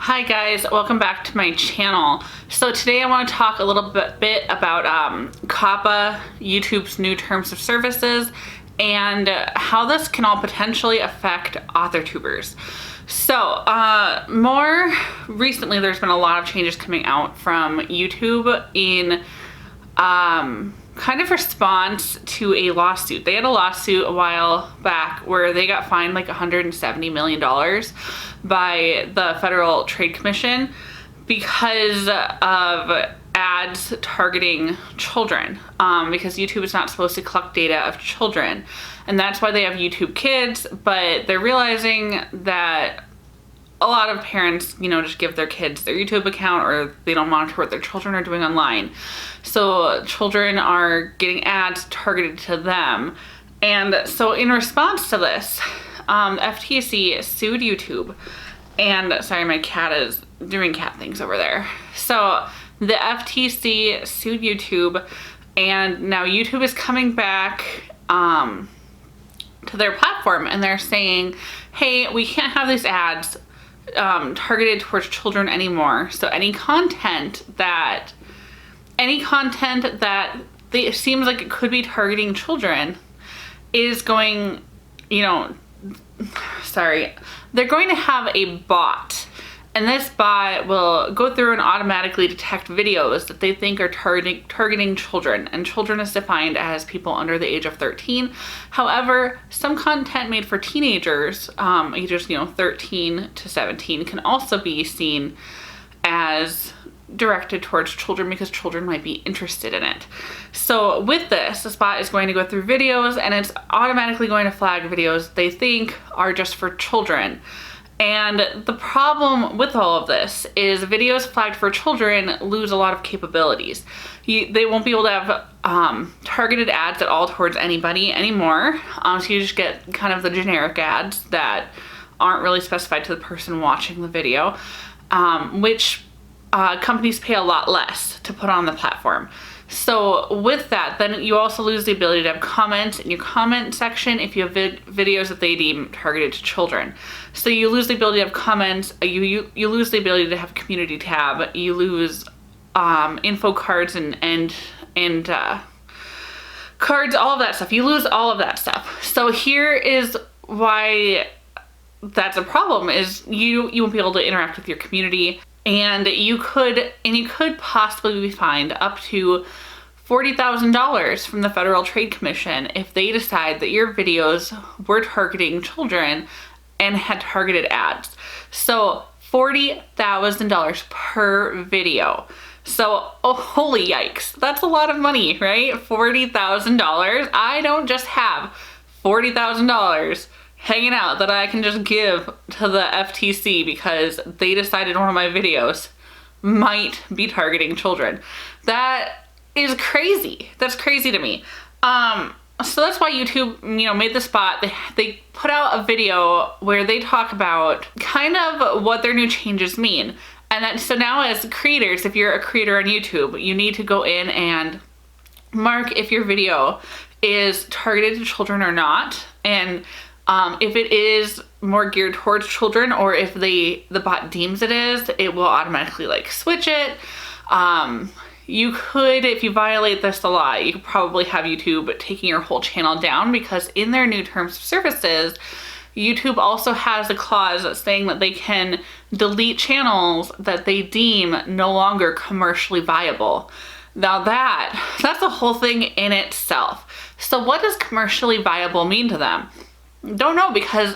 Hi guys, welcome back to my channel. So today I want to talk a little bit about Coppa, YouTube's new terms of services, and how this can all potentially affect Authortubers. So more recently there's been a lot of changes coming out from YouTube in kind of response to a lawsuit. They had a lawsuit a while back where they got fined like $170 million by the Federal Trade Commission because of ads targeting children, because YouTube is not supposed to collect data of children. And that's why they have YouTube Kids, but they're realizing that a lot of parents, just give their kids their YouTube account, or they don't monitor what their children are doing online. So children are getting ads targeted to them. And so in response to this, FTC sued YouTube. And sorry, my cat is doing cat things over there. So the FTC sued YouTube, and now YouTube is coming back to their platform, and they're saying, hey, we can't have these ads targeted towards children anymore. So any content that it seems like it could be targeting children is going, they're going to have a bot, and this bot will go through and automatically detect videos that they think are targeting children, and children is defined as people under the age of 13. However, some content made for teenagers, ages 13 to 17, can also be seen as directed towards children because children might be interested in it. So with this bot is going to go through videos, and it's automatically going to flag videos they think are just for children. And the problem with all of this is videos flagged for children lose a lot of capabilities. They won't be able to have targeted ads at all towards anybody anymore. So you just get kind of the generic ads that aren't really specified to the person watching the video, which companies pay a lot less to put on the platform. So with that, then you also lose the ability to have comments in your comment section if you have videos that they deem targeted to children. So you lose the ability to have comments, you lose the ability to have community tab, you lose info cards and cards, all of that stuff. You lose all of that stuff. So here is why that's a problem, is you won't be able to interact with your community. And you could possibly be fined up to $40,000 from the Federal Trade Commission if they decide that your videos were targeting children and had targeted ads. So $40,000 per video. So, oh, holy yikes. That's a lot of money, right? $40,000. I don't just have $40,000 hanging out that I can just give to the FTC because they decided one of my videos might be targeting children. That is crazy. That's crazy to me. So that's why YouTube, made the spot. They put out a video where they talk about kind of what their new changes mean. And so now as creators, if you're a creator on YouTube, you need to go in and mark if your video is targeted to children or not. And if it is more geared towards children, or if the bot deems it is, it will automatically switch it. You could, if you violate this a lot, you could probably have YouTube taking your whole channel down, because in their new terms of services, YouTube also has a clause saying that they can delete channels that they deem no longer commercially viable. Now that's a whole thing in itself. So what does commercially viable mean to them? Don't know, because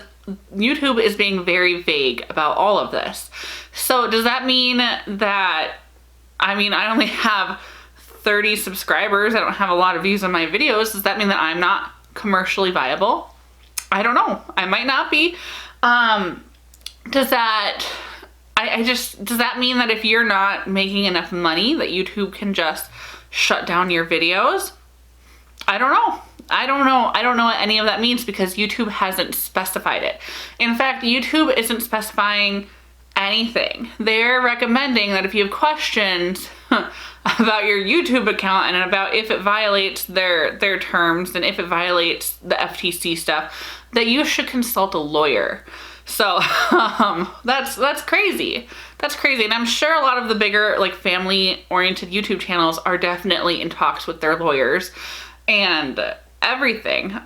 YouTube is being very vague about all of this. So does that mean that, I only have 30 subscribers, I don't have a lot of views on my videos, does that mean that I'm not commercially viable? I don't know. I might not be. Does that mean that if you're not making enough money that YouTube can just shut down your videos? I don't know. I don't know what any of that means, because YouTube hasn't specified it. In fact, YouTube isn't specifying anything. They're recommending that if you have questions about your YouTube account and about if it violates their terms and if it violates the FTC stuff, that you should consult a lawyer. So that's crazy. That's crazy. And I'm sure a lot of the bigger like family oriented YouTube channels are definitely in talks with their lawyers and everything.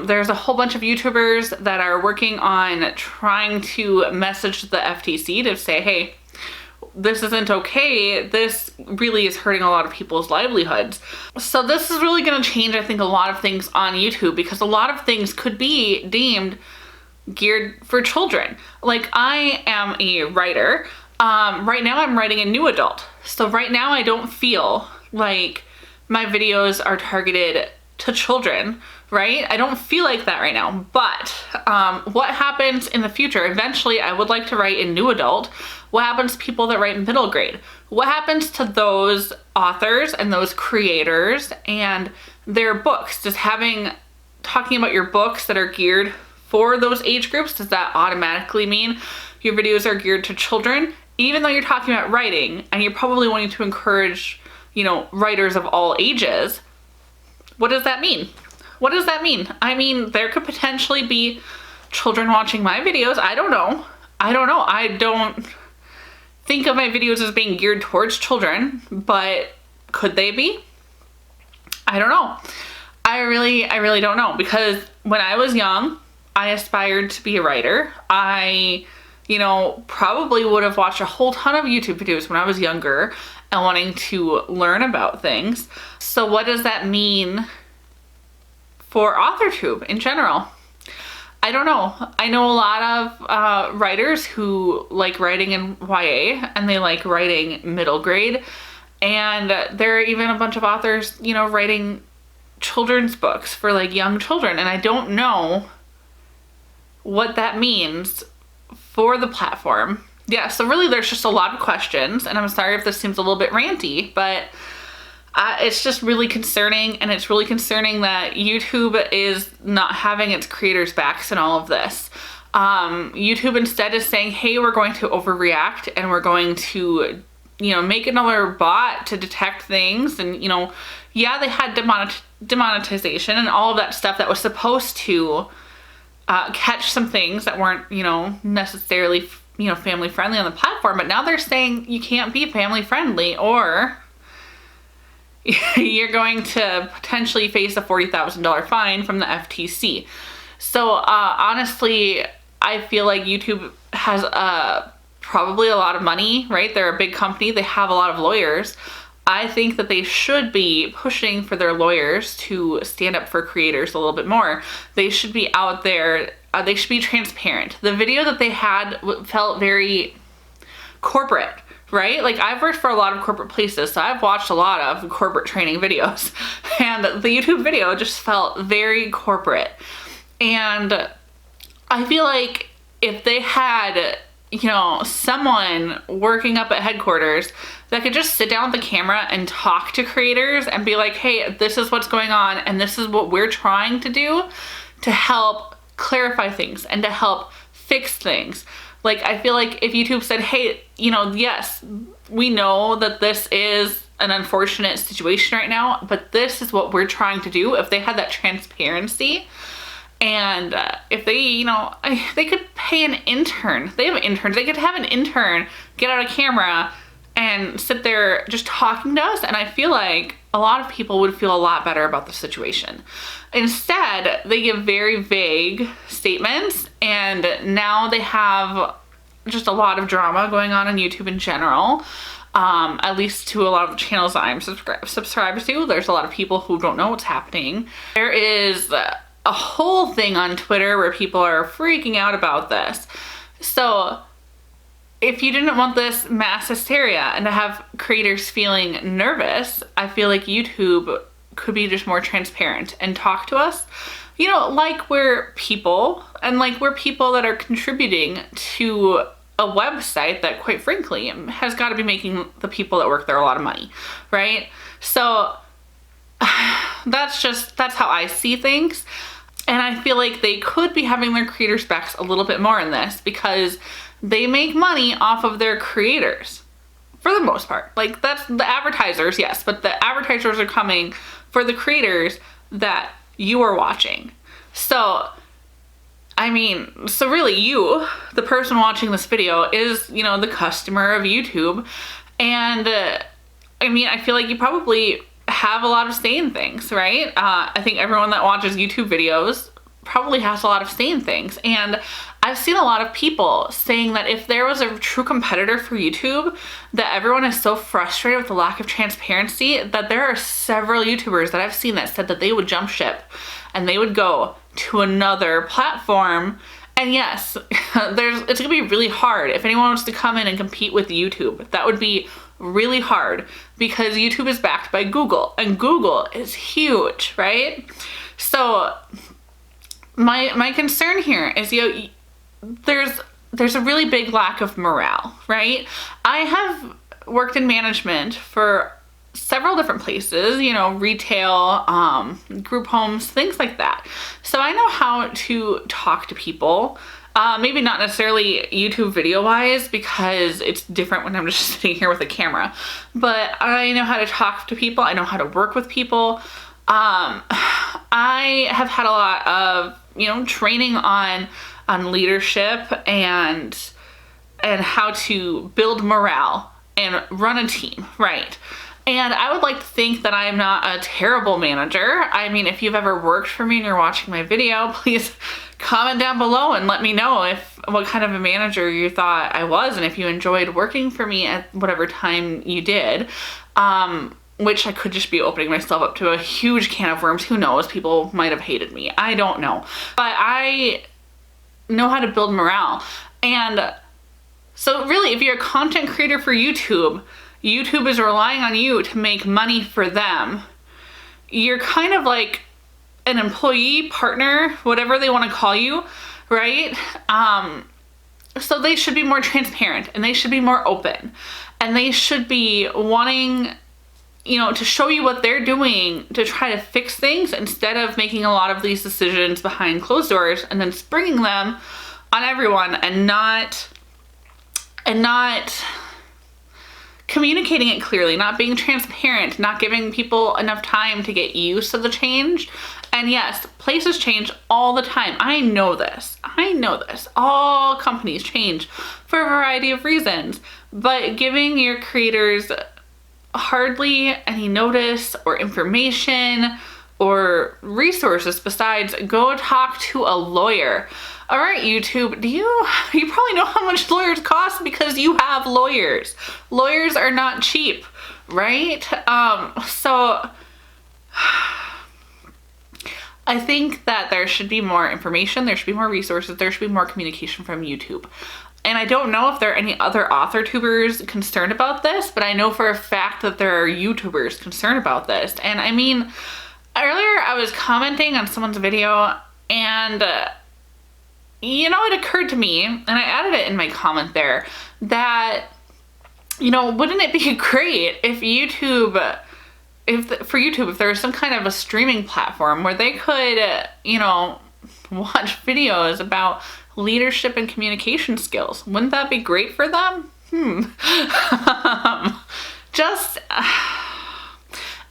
There's a whole bunch of YouTubers that are working on trying to message the FTC to say, hey, this isn't okay. This really is hurting a lot of people's livelihoods. So this is really going to change, I think, a lot of things on YouTube, because a lot of things could be deemed geared for children. Like, I am a writer. Right now I'm writing a new adult. So right now I don't feel like my videos are targeted to children, right? I don't feel like that right now. But what happens in the future? Eventually I would like to write a new adult. What happens to people that write middle grade? What happens to those authors and those creators and their books? Does talking about your books that are geared for those age groups, does that automatically mean your videos are geared to children? Even though you're talking about writing and you're probably wanting to encourage, you know, writers of all ages, what does that mean? What does that mean? I mean, there could potentially be children watching my videos. I don't know. I don't think of my videos as being geared towards children, but could they be? I don't know. I really don't know, because when I was young, I aspired to be a writer. I, you know, probably would have watched a whole ton of YouTube videos when I was younger and wanting to learn about things. So what does that mean for Authortube in general? I don't know. I know a lot of writers who like writing in YA and they like writing middle grade. And there are even a bunch of authors, you know, writing children's books for like young children. And I don't know what that means for the platform. Yeah, so really there's just a lot of questions, and I'm sorry if this seems a little bit ranty, but it's just really concerning, and it's really concerning that YouTube is not having its creators' backs in all of this. YouTube instead is saying, hey, we're going to overreact, and we're going to, you know, make another bot to detect things, and, you know, yeah, they had demonetization and all of that stuff that was supposed to catch some things that weren't, you know, necessarily, you know, family friendly on the platform, but now they're saying you can't be family friendly or you're going to potentially face a $40,000 fine from the FTC. So honestly, I feel like YouTube has probably a lot of money, right? They're a big company. They have a lot of lawyers. I think that they should be pushing for their lawyers to stand up for creators a little bit more. They should be out there. They should be transparent. The video that they had felt very corporate, right? Like, I've worked for a lot of corporate places, so I've watched a lot of corporate training videos, and the YouTube video just felt very corporate. And I feel like if they had, you know, someone working up at headquarters that could just sit down with the camera and talk to creators and be like, hey, this is what's going on and this is what we're trying to do to help clarify things and to help fix things. Like, I feel like if YouTube said, hey, you know, yes, we know that this is an unfortunate situation right now, but this is what we're trying to do. If they had that transparency, and if they, you know, they could pay an intern. They have interns. They could have an intern get out a camera and sit there just talking to us, and I feel like a lot of people would feel a lot better about the situation. Instead, they give very vague statements, and now they have just a lot of drama going on YouTube in general. At least to a lot of channels that I'm subscribed to. There's a lot of people who don't know what's happening. There is a whole thing on Twitter where people are freaking out about this. So if you didn't want this mass hysteria and to have creators feeling nervous, I feel like YouTube could be just more transparent and talk to us, you know, like we're people, and like we're people that are contributing to a website that, quite frankly, has got to be making the people that work there a lot of money, right? So that's how I see things. And I feel like they could be having their creators' backs a little bit more in this, because they make money off of their creators for the most part. Like, that's the advertisers, yes, but the advertisers are coming for the creators that you are watching. So I mean, so really you, the person watching this video, is, you know, the customer of YouTube. And I mean, I feel like you probably have a lot of say in things, right? I think everyone that watches YouTube videos probably has a lot of say in things. And I've seen a lot of people saying that if there was a true competitor for YouTube, that everyone is so frustrated with the lack of transparency that there are several YouTubers that I've seen that said that they would jump ship and they would go to another platform. And yes, it's gonna be really hard if anyone wants to come in and compete with YouTube. That would be really hard because YouTube is backed by Google and Google is huge, right? So my concern here is, you know, there's a really big lack of morale, right? I have worked in management for several different places, you know, retail, group homes, things like that. So I know how to talk to people. Maybe not necessarily YouTube video wise, because it's different when I'm just sitting here with a camera, but I know how to talk to people. I know how to work with people. I have had a lot of, you know, training on leadership and how to build morale and run a team, right? And I would like to think that I'm not a terrible manager. I mean, if you've ever worked for me and you're watching my video, please comment down below and let me know what kind of a manager you thought I was, and if you enjoyed working for me at whatever time you did. Which I could just be opening myself up to a huge can of worms. Who knows? People might have hated me. I don't know. But I know how to build morale. And so really, if you're a content creator for YouTube, YouTube is relying on you to make money for them. You're kind of like an employee, partner, whatever they want to call you, right? So they should be more transparent and they should be more open and they should be wanting, you know, to show you what they're doing to try to fix things instead of making a lot of these decisions behind closed doors and then springing them on everyone and not communicating it clearly, not being transparent, not giving people enough time to get used to the change. And yes, places change all the time. I know this. All companies change for a variety of reasons, but giving your creators hardly any notice or information or resources besides go talk to a lawyer. All right, YouTube, you probably know how much lawyers cost because you have lawyers. Lawyers are not cheap, right? So I think that there should be more information, there should be more resources, there should be more communication from YouTube. And I don't know if there are any other Authortubers concerned about this, but I know for a fact that there are YouTubers concerned about this. And I mean, earlier I was commenting on someone's video and you know, it occurred to me, and I added it in my comment there, that, you know, wouldn't it be great if YouTube, if there was some kind of a streaming platform where they could, you know, watch videos about leadership and communication skills? Wouldn't that be great for them?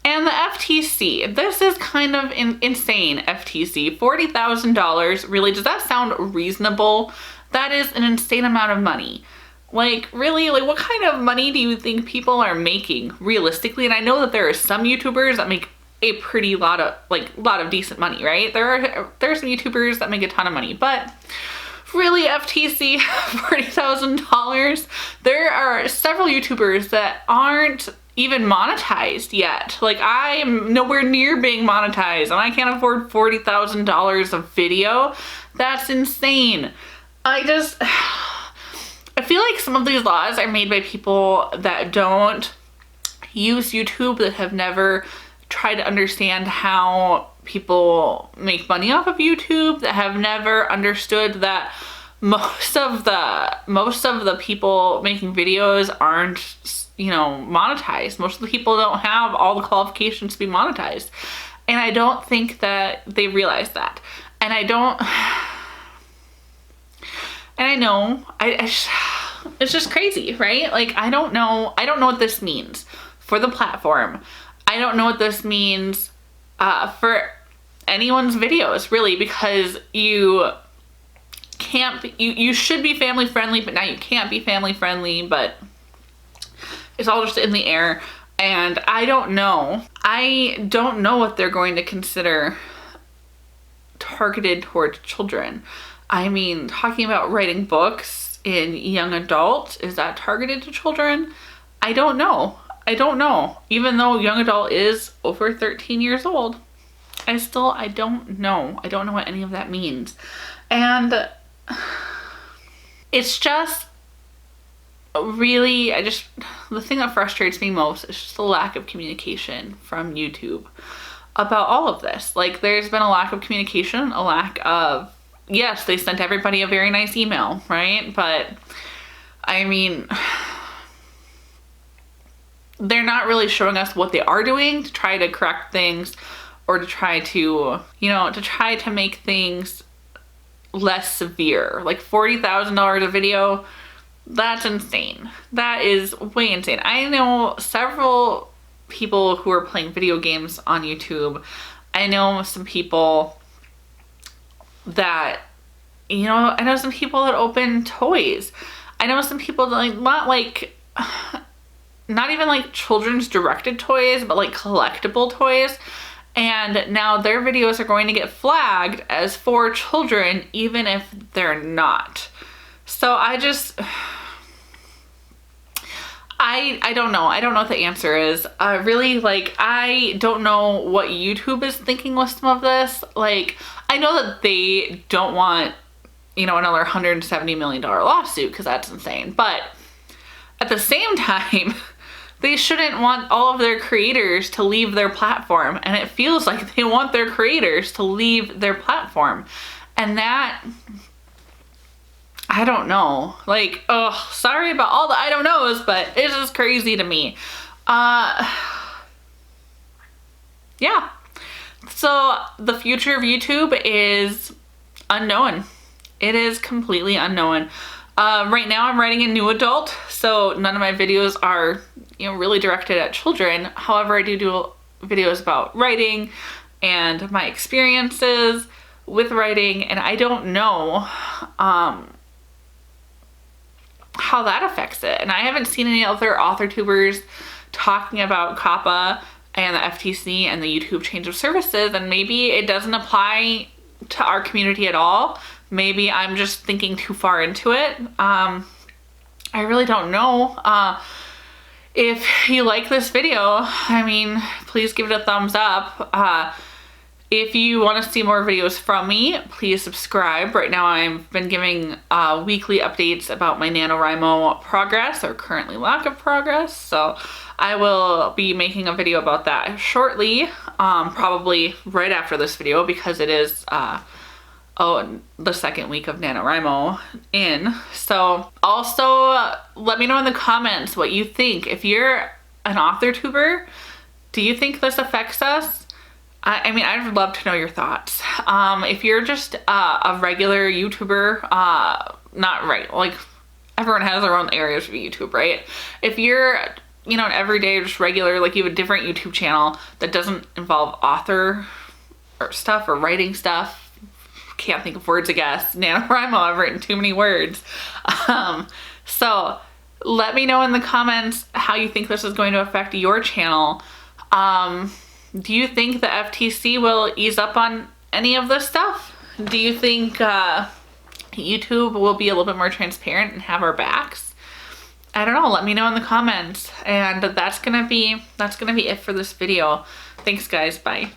And the FTC, this is kind of insane. FTC, $40,000. Really, does that sound reasonable? That is an insane amount of money. Like, really, like what kind of money do you think people are making realistically? And I know that there are some YouTubers that make a pretty lot of decent money, right? There are some YouTubers that make a ton of money, but really, FTC, $40,000? There are several YouTubers that aren't even monetized yet. Like, I am nowhere near being monetized and I can't afford $40,000 of video. That's insane. I feel like some of these laws are made by people that don't use YouTube, that have never tried to understand how people make money off of YouTube, that have never understood that most of the people making videos aren't, you know, monetized. Most of the people don't have all the qualifications to be monetized. And I don't think that they realize that. And I know, it's just crazy, right? Like, I don't know what this means for the platform. I don't know what this means for anyone's videos, really, because you can't be, you should be family friendly, but now you can't be family friendly, but it's all just in the air. And I don't know what they're going to consider targeted towards children. I mean, talking about writing books in young adult, is that targeted to children? I don't know. Even though young adult is over 13 years old, I don't know. I don't know what any of that means. And it's just really, the thing that frustrates me most is just the lack of communication from YouTube about all of this. Like, there's been a lack of communication, a lack of, yes, they sent everybody a very nice email, right? But I mean, they're not really showing us what they are doing to try to correct things, or to try to, to make things less severe. Like $40,000 a video, that's insane. That is way insane. I know several people who are playing video games on YouTube. I know some people that, I know some people that open toys. I know some people that not even like children's directed toys, but like collectible toys. And now their videos are going to get flagged as for children, even if they're not. So I don't know. I don't know what the answer is. Really, like, I don't know what YouTube is thinking with some of this. Like, I know that they don't want, another $170 million lawsuit, because that's insane. But at the same time, they shouldn't want all of their creators to leave their platform. And it feels like they want their creators to leave their platform. And that, I don't know. Like, oh, sorry about all the I don't knows, but it's just crazy to me. Yeah. So the future of YouTube is unknown. It is completely unknown. Right now I'm writing a new adult, so none of my videos are, really directed at children. However, I do videos about writing and my experiences with writing, and I don't know how that affects it. And I haven't seen any other Authortubers talking about Coppa and the FTC and the YouTube change of services, and maybe it doesn't apply to our community at all. Maybe I'm just thinking too far into it. I really don't know. If you like this video, please give it a thumbs up. If you want to see more videos from me, please subscribe. Right now I've been giving weekly updates about my NaNoWriMo progress, or currently lack of progress. So I will be making a video about that shortly, probably right after this video, because it is the second week of NaNoWriMo in. So also let me know in the comments what you think. If you're an Authortuber, do you think this affects us? I'd love to know your thoughts. If you're just a regular YouTuber, like everyone has their own areas of YouTube, right? If you're, an everyday, just regular, like you have a different YouTube channel that doesn't involve author or stuff or writing stuff, can't think of words, I guess. NaNoWriMo, I've written too many words. So let me know in the comments how you think this is going to affect your channel. Do you think the FTC will ease up on any of this stuff? Do you think YouTube will be a little bit more transparent and have our backs? I don't know. Let me know in the comments. And that's gonna be it for this video. Thanks, guys. Bye.